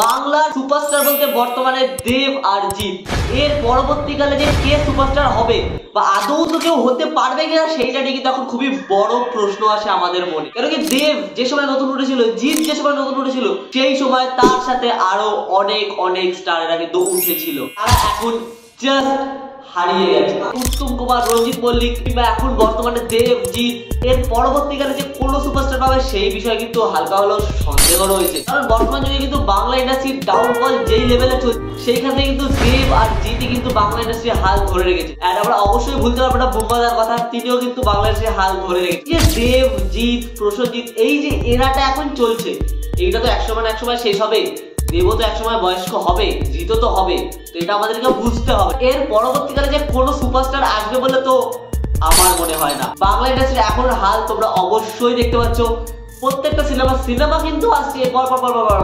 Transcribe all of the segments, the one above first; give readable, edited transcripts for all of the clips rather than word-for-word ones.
Bangla superstar বলতে বর্তমানে দেব আর জিৎ, এর পরবর্তীকালে যে কে সুপারস্টার হবে বা আদৌ তো কেউ হতে পারবে কিনা সেইটা নিয়ে কিন্তু এখন খুবই বড় প্রশ্ন আসে আমাদের মনে। কেন কি দেব যে সময় নতুন উঠেছিল, জিৎ যে সময় নতুন উঠেছিল, সেই সময় তার সাথে আরো অনেক অনেক স্টারেরা কিন্তু উঠেছিল, তারা এখন জাস্ট হারিয়ে গেছে। উত্তম কুমার, রঞ্জিত মল্লিক কিংবা এখন বর্তমানে দেব, জিৎ, এর পরবর্তীকালে যে কোনো সুপারস্টার পাবে সেই বিষয়ে কিন্তু হালকা হলেও সন্দেহ রয়েছে। কারণ বর্তমান যুগে কিন্তু বাংলা ইন্ডাস্ট্রির ডাউনফল যেই লেভেলে চলছে, সেইখানে কিন্তু দেব আর জিৎই কিন্তু বাংলা ইন্ডাস্ট্রির হাল ধরে রেখেছে। আর আমরা অবশ্যই ভুলতে পারবো না বুম্বাদার কথা, তিনিও কিন্তু বাংলা ইন্ডাস্ট্রির হাল ধরে রেখেছে। যে দেব, জিৎ, প্রসেনজিৎ, এই যে এরাটা এখন চলছে, এইটা তো একসময় শেষ হবে। দেবও তো একসময় বয়স্ক হবে, জিতও তো হবে, তো এটা আমাদেরকে বুঝতে হবে। এর পরবর্তীকালে যে কোনো সুপারস্টার আসবে বলে তো আমার মনে হয় না। বাংলা ইন্ডাস্ট্রির এখন হাল তোমরা অবশ্যই দেখতে পাচ্ছ, প্রত্যেকটা সিনেমা কিন্তু আসছে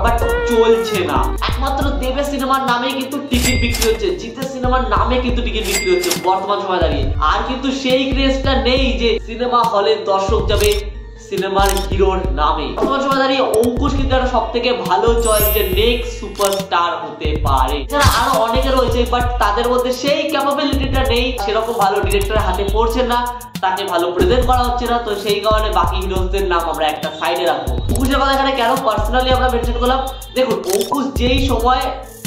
বাট চলছে না। একমাত্র দেবের সিনেমার নামে কিন্তু টিকিট বিক্রি হচ্ছে, জিতের সিনেমার নামে কিন্তু টিকিট বিক্রি হচ্ছে বর্তমান সময় দাঁড়িয়ে। আর কিন্তু সেই ক্রেজটা নেই যে সিনেমা হলে দর্শক যাবে সিনেমার হিরোর নামে। বর্তমান সময় দাঁড়িয়ে অঙ্কুশ কিন্তু একটা সব থেকে ভালো চয়েস যে নেক্সট সুপারস্টার হতে পারে। এছাড়া আরো অনেকে রয়েছে, বাট তাদের মধ্যে সেই ক্যাপাবিলিটিটা নেই, সেরকম ভালো ডিরেক্টরের হাতে পড়ছে না, তাকে ভালো প্রেজেন্ট করা হচ্ছে না, তো সেই কারণে বাকি হিরোদের নাম আমরা একটা সাইডে রাখবো। অঙ্কুশের কথা এখানে কেন পার্সোনালি আমরা মেনশন করলাম, দেখুন অঙ্কুশ যেই সময়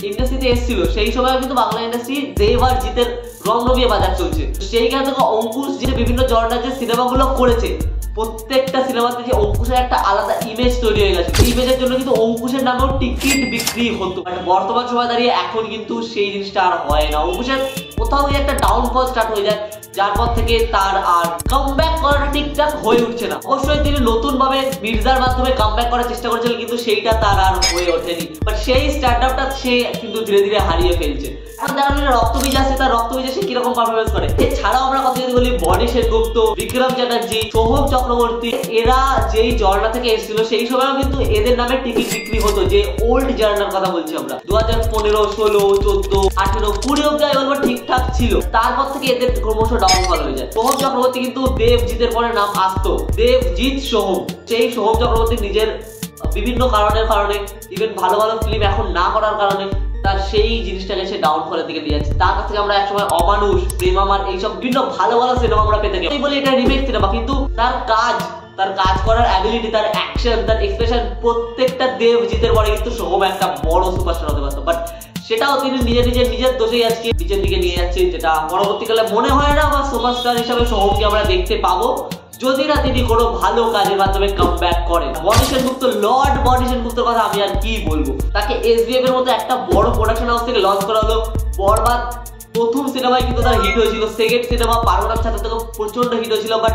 ইন্ডাস্ট্রিতে এসেছিল সেই সময় কিন্তু বাংলা ইন্ডাস্ট্রি দেব আর জিতের রং নবিয়ে বাজার চলছে। সেইখানে থেকে অঙ্কুশ যে বিভিন্ন জনরার যে সিনেমাগুলো করেছে, প্রত্যেকটা সিনেমাতে যে অঙ্কুশের একটা আলাদা ইমেজ তৈরি হয়ে গেছে, এই ইমেজের জন্য কিন্তু অঙ্কুশের নামেও টিকিট বিক্রি হতো। বর্তমান সময় দাঁড়িয়ে এখন কিন্তু সেই জিনিসটা আর হয় না। অঙ্কুশের কোথাও গিয়ে একটা ডাউনফল স্টার্ট হয়ে যায়, যার পর থেকে তার আর কামব্যাক করাটা ঠিকঠাক হয়ে উঠছে না। অবশ্যই তিনি নতুন ভাবে মির্জার মাধ্যমে কামব্যাক করার চেষ্টা করেছিলেন, কিন্তু সেইটা তার আর হয়ে ওঠেনি। বাট সেই স্টার্টআপটা সে কিন্তু ধীরে ধীরে হারিয়ে ফেলছে। এখন দেখা গেল রক্তবীজ আছে, তার রক্তবীজে সে কিরকম পারফরমেন্স করে। এছাড়াও আমরা কথা যদি বলি বনি সেনগুপ্ত, বিক্রম চ্যাটার্জি, সোহম চক্রবর্তী, এরা যেই জর্না থেকে এসেছিল সেই সময়ও কিন্তু এদের নামে টিকিট বিক্রি হতো। যে ওল্ড জার্নার কথা বলছি আমরা, 2015, 16, 14, 18, 20 অব্দি বলবো ঠিকঠাক ছিল, তারপর থেকে এদের ক্রমশ ডাউনফল হয়ে যায়। সোহম চক্রবর্তী কিন্তু দেব, জিতের পরে নাম আসতো দেব, জিৎ, সোহম। সেই সোহম চক্রবর্তী নিজের বিভিন্ন কারণে ইভেন ভালো ভালো ফিল্ম এখন না করার কারণে তার সেই জিনিসটাকে সে ডাউনফলের দিকে নিয়ে যাচ্ছে। তার কাছ থেকে আমরা একসময় অমানুষ, প্রেম আমার, এইসব বিভিন্ন ভালো ভালো সিনেমা আমরা পেতে থাকি। বলি এটা রিমেক সিনেমা, কিন্তু তার কাজ করার অ্যাবিলিটি, তার অ্যাকশন, তার এক্সপ্রেশন, প্রত্যেকটা দেব, জিতের পরে কিন্তু সোহম একটা বড় সুপারস্টার হতে পারতো। বাট সেটাও তিনি নিজের দোষেই আজকে নিচের দিকে নিয়ে যাচ্ছে, যেটা পরবর্তীকালে মনে হয় না বা সুপারস্টার হিসাবে সোহমকে আমরা দেখতে পাবো, যদি না তিনি কোনো ভালো কাজের মাধ্যমে কামব্যাক করেন। বনি সেনগুপ্ত, লর্ড বনি সেনগুপ্তর কথা আমি আর কি বলবো। তাকে এসবিএফ এর মতো একটা বড় প্রোডাকশন হাউস থেকে লঞ্চ করা হলো। বরবাদ প্রথম সিনেমায় কিন্তু তার হিট হয়েছিল, সেকেন্ড সিনেমা পারুনাম ছাত্র থেকে প্রচন্ড হিট হয়েছিল, বাট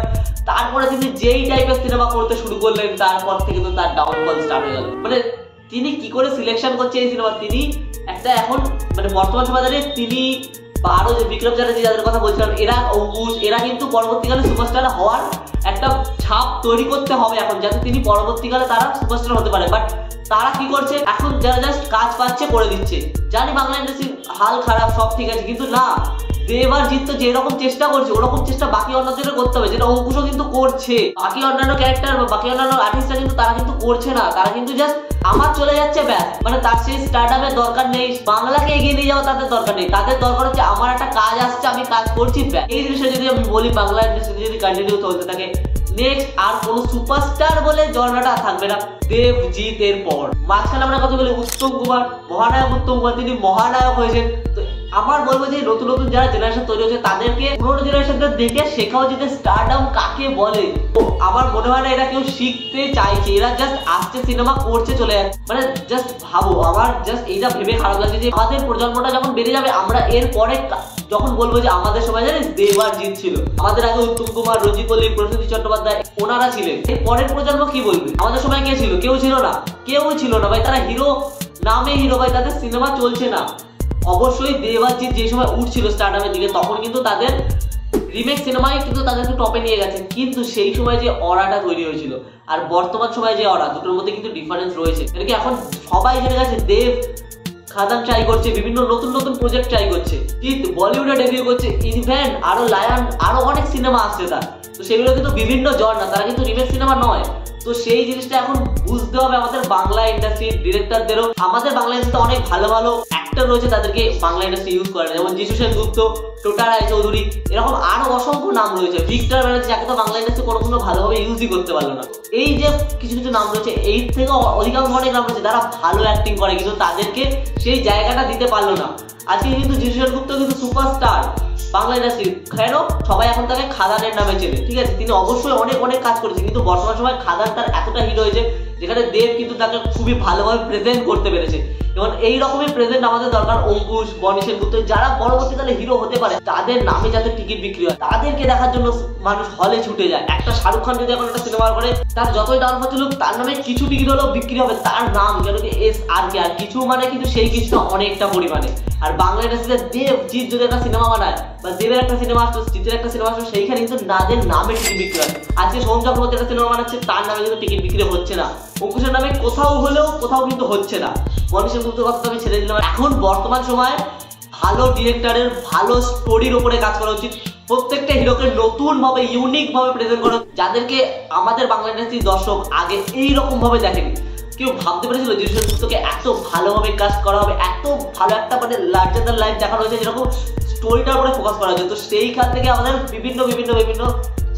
তারপরে তিনি যেই টাইপের সিনেমা করতে শুরু করলেন, তারপর থেকে কিন্তু তার ডাউনফল স্টার্ট হয়ে গেল। মানে তিনি কি করে সিলেকশন করছে এই সিনেমা, তিনি একটা এখন মানে বর্তমান সময় দাঁড়িয়ে তিনি বা আরো যে বিক্রম চ্যাটার্জি যাদের কথা বলছিলাম, এরা অঙ্কুশ, এরা কিন্তু পরবর্তীকালে সুপারস্টার হওয়ার একটা ছাপ তৈরি করতে হবে এখন, যাতে তিনি পরবর্তীকালে তারা সুপারস্টার হতে পারে। বাট তারা কি করছে, এখন যারা জাস্ট কাজ পাচ্ছে করে দিচ্ছে। জানি বাংলা ইন্ডাস্ট্রির হাল খারাপ, সব ঠিক আছে, কিন্তু না, দেব আর জিৎ তো যেরকম চেষ্টা করছে ওরকম চেষ্টা বাকি অন্যদের করতে হবে, যেটা অঙ্কুশও কিন্তু করছে। বাকি অন্যান্য ক্যারেক্টার বা বাকি অন্যান্য আর্টিস্টরা কিন্তু তারা কিন্তু করছে না, তারা কিন্তু জাস্ট আমার চলে যাচ্ছে ব্যাস। মানে তার সেই স্টারডামের দরকার নেই, বাংলাকে এগিয়ে নিয়ে যাওয়া তাদের দরকার নেই, তাদের দরকার হচ্ছে আমার একটা কাজ আসছে, আমি কাজ করছি ব্যাস। এই জিনিসটা যদি আমি বলি বাংলা ইন্ডাস্ট্রিতে যদি কন্টিনিউ চলতে থাকে, নেক্সট আর কোন সুপারস্টার বলে জনরাটা থাকবে না দেব, জিৎ এর পর। মাঝখানে আমরা কথা বলি উত্তম কুমার, মহানায়ক উত্তম কুমার, তিনি মহানায়ক হয়েছেন। তো আমার বলবো যে নতুন নতুন যারা জেনারেশন তৈরি হচ্ছে তাদেরকে পুরোনো জেনারেশনদের দেখে শেখাও যে স্টারডাম কাকে বলে। তো আমার মনে হয় না এরা কেউ শিখতে চাইছে, এরা জাস্ট আসছে, সিনেমা করছে, চলে যাচ্ছে। মানে জাস্ট ভাবো, আমার জাস্ট এইটা ভেবে খারাপ লাগছে যে আমাদের প্রজন্মটা যখন বেড়ে যাবে, আমরা এর পরে যখন বলবো যে আমাদের সময় জানিস দেব আর জিৎ ছিল, আমাদের আগে উত্তম কুমার, রঞ্জিত মল্লিক, প্রসেনজিৎ চট্টোপাধ্যায়, ওনারা ছিলেন, এর পরের প্রজন্ম কি বলবে? আমাদের সময় কে ছিল? কেউ ছিল না ভাই। তারা হিরো নামে হিরো ভাই, তাদের সিনেমা চলছে না। অবশ্যই দেব আর জিৎ যে সময় উঠছিল স্টারডামের দিকে, তখন কিন্তু তাদের রিমেক সিনেমায় কিন্তু তাদেরকে টপে নিয়ে গেছে, কিন্তু সেই সময় যে অরাটা তৈরি হয়েছিল আর বর্তমান সময় যে অরা, দুটোর মধ্যে কিন্তু ডিফারেন্স রয়েছে। এখন সবাই জেনে গেছে দেব খাদান ট্রাই করছে, বিভিন্ন নতুন নতুন প্রজেক্ট ট্রাই করছে, জিৎ বলিউডে ডেবিউ করছে, ইনভ্যান আরো লায়ন, আরো অনেক সিনেমা আসছে তার। তো সেগুলো কিন্তু বিভিন্ন জনরা, তারা কিন্তু রিমেক সিনেমা নয়, তো সেই জিনিসটা এখন বুঝতে হবে আমাদের বাংলা ইন্ডাস্ট্রির ডিরেক্টরদেরও। আমাদের বাংলা ইন্ডাস্ট্রিতে অনেক ভালো ভালো অ্যাক্টর রয়েছে, তাদেরকে বাংলা ইন্ডাস্ট্রি ইউজ করে না, যেমন যিশু সেনগুপ্ত, টোটা রায়চৌধুরী, এরকম আরো অসংখ্য নাম রয়েছে। ভিক্টর ব্যানার্জি, যাকে তো বাংলা ইন্ডাস্ট্রি কোনো ভালোভাবে ইউজই করতে পারলো না। এই যে কিছু কিছু নাম রয়েছে, এই থেকে অধিকাংশ অনেক নাম রয়েছে যারা ভালো অ্যাক্টিং করে, কিন্তু তাদেরকে সেই জায়গাটা দিতে পারলো না। আজকে কিন্তু যিশু সেনগুপ্ত কিন্তু সুপারস্টার বাংলা ইন্ডাস্ট্রি। কেন সবাই এখন তাকে খাদানের নামে চেনে, ঠিক আছে, তিনি অবশ্যই অনেক অনেক কাজ করেছে, কিন্তু বর্তমান সময় খাদান তার এতটা হিট হয়েছে যেখানে দেব কিন্তু তাকে খুবই ভালোভাবে প্রেজেন্ট করতে পেরেছে। এবং এই রকমের প্রেজেন্ট আমাদের দরকার। অঙ্কুশ, বনি সেনগুপ্ত, যারা পরবর্তীকালে হিরো হতে পারে, তাদের নামে যাতে টিকিট বিক্রি হয়, তাদেরকে দেখার জন্য মানুষ হলে ছুটে যায়। একটা শাহরুখ খান যদি এখন একটা সিনেমা করে, তার যতই ডাউনফল ছিল, তার নামে কিছু টিকিট হলেও বিক্রি হবে, তার নাম কেন কি SRK, আর কিছু মানে কিন্তু সেই কিছুটা অনেকটা পরিমাণে। আর বাংলা ইন্ডাস্ট্রিতে দেব জিৎ যদি একটা সিনেমা বানায়, বা দেবের একটা সিনেমা আসতো, জিতের একটা সিনেমা আসতো, সেইখানে কিন্তু তাদের নামে টিকিট বিক্রি হয়। আজকে সোহম চক্রবর্তী একটা সিনেমা বানাচ্ছে, তার নামে কিন্তু টিকিট বিক্রি হচ্ছে না। অঙ্কুশের নামে কোথাও হলেও কোথাও কিন্তু হচ্ছে না। বনি সেনগুপ্তের কথা আমি ছেড়ে দিলাম। এখন বর্তমান সময়ে ভালো ডিরেক্টরের ভালো স্টোরির উপরে কাজ করা উচিত। প্রত্যেকটা হিরোকে নতুন ভাবে ইউনিক ভাবে প্রেজেন্ট করা, যাদেরকে আমাদের বাংলা ইন্ডাস্ট্রির দর্শক আগে এইরকম ভাবে দেখেনি। কেউ ভাবতে পেরেছিল যিশু সেনগুপ্তকে এত ভালোভাবে কাজ করা হবে, এত ভালো একটা মানে লার্জার দ্যান লাইফ দেখানো হয়েছে, যেরকম স্টোরিটার উপরে ফোকাস করা হয়েছে। তো সেইখান থেকে আমাদের বিভিন্ন বিভিন্ন বিভিন্ন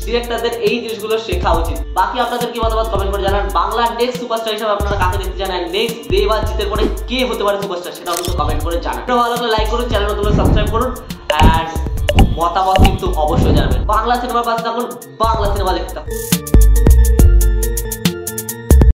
ডিরেক্টরদের এই জিনিসগুলো শেখা উচিত। বাকি আপনাদের কি মতামত কমেন্ট করে জানান। বাংলার নেক্সট সুপারস্টার হিসেবে আপনারা কাকে দেখতে চান, নেক্সট দেব আর জিতের পরে কে হতে পারে সুপারস্টার, সেটাও কিন্তু কমেন্ট করে জানান। ভালো লাগলে লাইক করুন, চ্যানেল নতুন সাবস্ক্রাইব করুন, এন্ড মতামত কিন্তু অবশ্যই জানাবেন। বাংলা সিনেমার পাশে থাকুন, বাংলা সিনেমা দেখতে থাকুন।